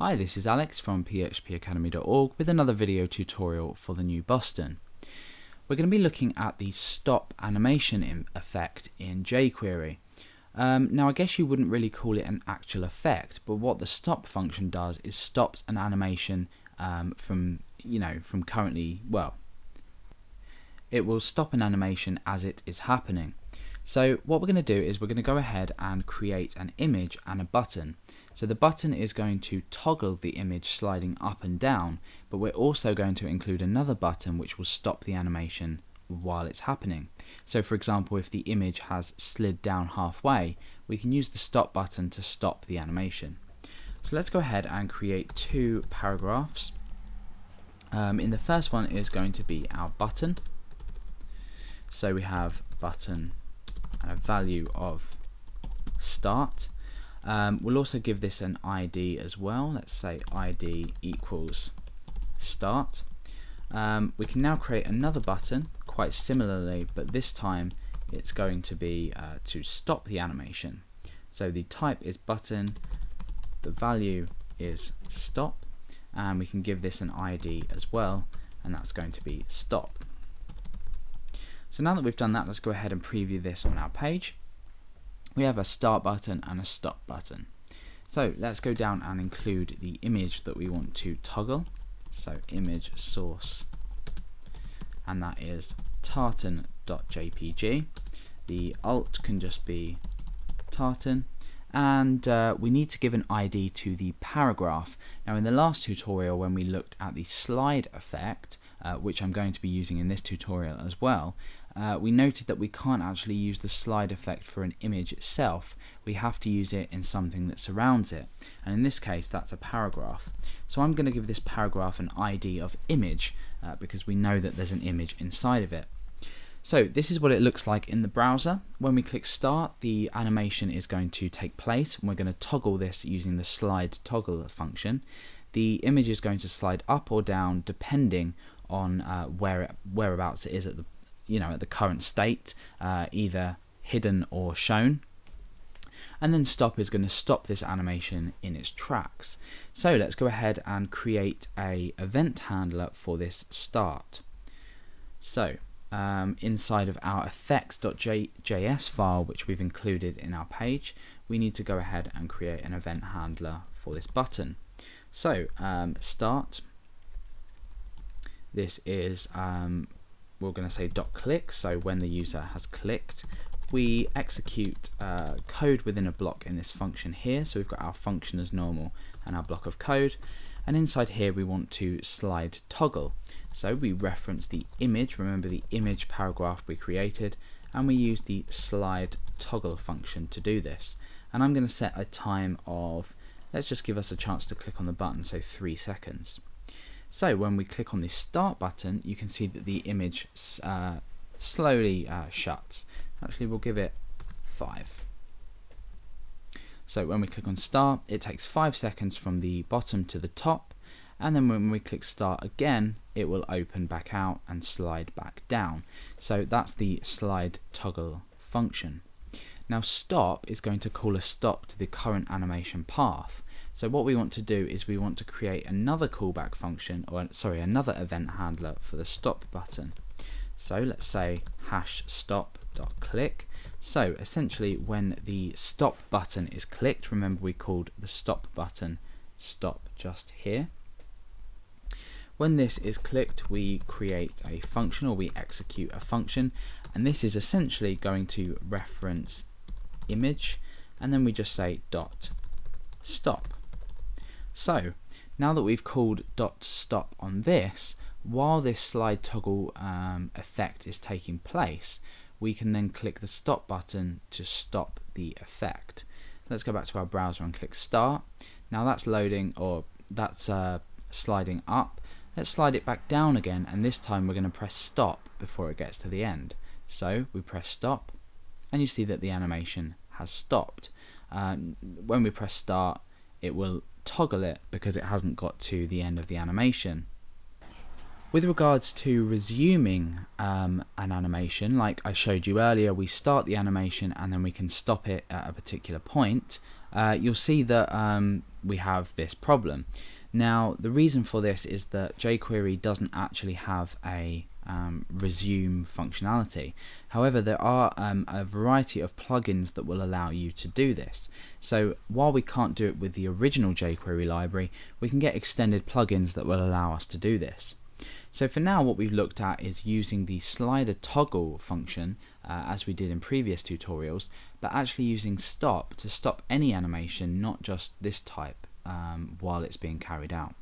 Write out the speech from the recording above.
Hi, this is Alex from phpacademy.org with another video tutorial for the new Boston. We're going to be looking at the stop animation effect in jQuery. Now I guess you wouldn't really call it an actual effect, but what the stop function does is stops an animation from currently, well, it will stop an animation as it is happening. So what we're going to do is we're going to go ahead and create an image and a button. So the button is going to toggle the image sliding up and down, but we're also going to include another button which will stop the animation while it's happening. So for example, if the image has slid down halfway, we can use the stop button to stop the animation. So let's go ahead and create two paragraphs. In the first one is going to be our button. So we have button and a value of start. We'll also give this an ID as well. Let's say ID equals start. We can now create another button quite similarly, but this time it's going to be to stop the animation. So the type is button, the value is stop, and we can give this an ID as well, and that's going to be stop. So now that we've done that, let's go ahead and preview this on our page. We have a start button and a stop button. So let's go down and include the image that we want to toggle. So image source, and that is tartan.jpg. The alt can just be tartan, and we need to give an ID to the paragraph. Now in the last tutorial when we looked at the slide effect, which I'm going to be using in this tutorial as well, we noted that we can't actually use the slide effect for an image itself. We have to use it in something that surrounds it, and in this case that's a paragraph. So I'm going to give this paragraph an ID of image because we know that there's an image inside of it. So this is what it looks like in the browser. When we click start, the animation is going to take place, and we're going to toggle this using the slide toggle function. The image is going to slide up or down depending on whereabouts it is at the at the current state, either hidden or shown. And then stop is going to stop this animation in its tracks. So let's go ahead and create a event handler for this start. So inside of our effects.js file, which we've included in our page, we need to go ahead and create an event handler for this button. So start, this is we're going to say .click, so when the user has clicked, we execute code within a block in this function here. So we've got our function as normal and our block of code, and inside here we want to slide toggle. So we reference the image, remember the image paragraph we created, and we use the slide toggle function to do this. And I'm going to set a time of, let's just give us a chance to click on the button, so 3 seconds. So when we click on the start button, you can see that the image slowly shuts. Actually, we'll give it 5. So when we click on start, it takes 5 seconds from the bottom to the top, and then when we click start again, it will open back out and slide back down. So that's the slide toggle function. Now stop is going to call a stop to the current animation path. So what we want to do is we want to create another callback function, or sorry, another event handler for the stop button. So let's say #stop.click. So essentially when the stop button is clicked, remember we called the stop button stop just here. When this is clicked, we create a function, or we execute a function, and this is essentially going to reference image, and then we just say .stop. So now that we've called .stop on this, while this slide toggle effect is taking place, we can then click the stop button to stop the effect. Let's go back to our browser and click start. Now that's loading, or that's sliding up. Let's slide it back down again, and this time we're going to press stop before it gets to the end. So we press stop, and you see that the animation has stopped. When we press start, it will toggle it because it hasn't got to the end of the animation. With regards to resuming an animation, like I showed you earlier, we start the animation and then we can stop it at a particular point. you'll see that we have this problem. Now, the reason for this is that jQuery doesn't actually have a resume functionality. However, there are a variety of plugins that will allow you to do this. So while we can't do it with the original jQuery library, we can get extended plugins that will allow us to do this. So for now, what we've looked at is using the slider toggle function as we did in previous tutorials, but actually using stop to stop any animation, not just this type, while it's being carried out.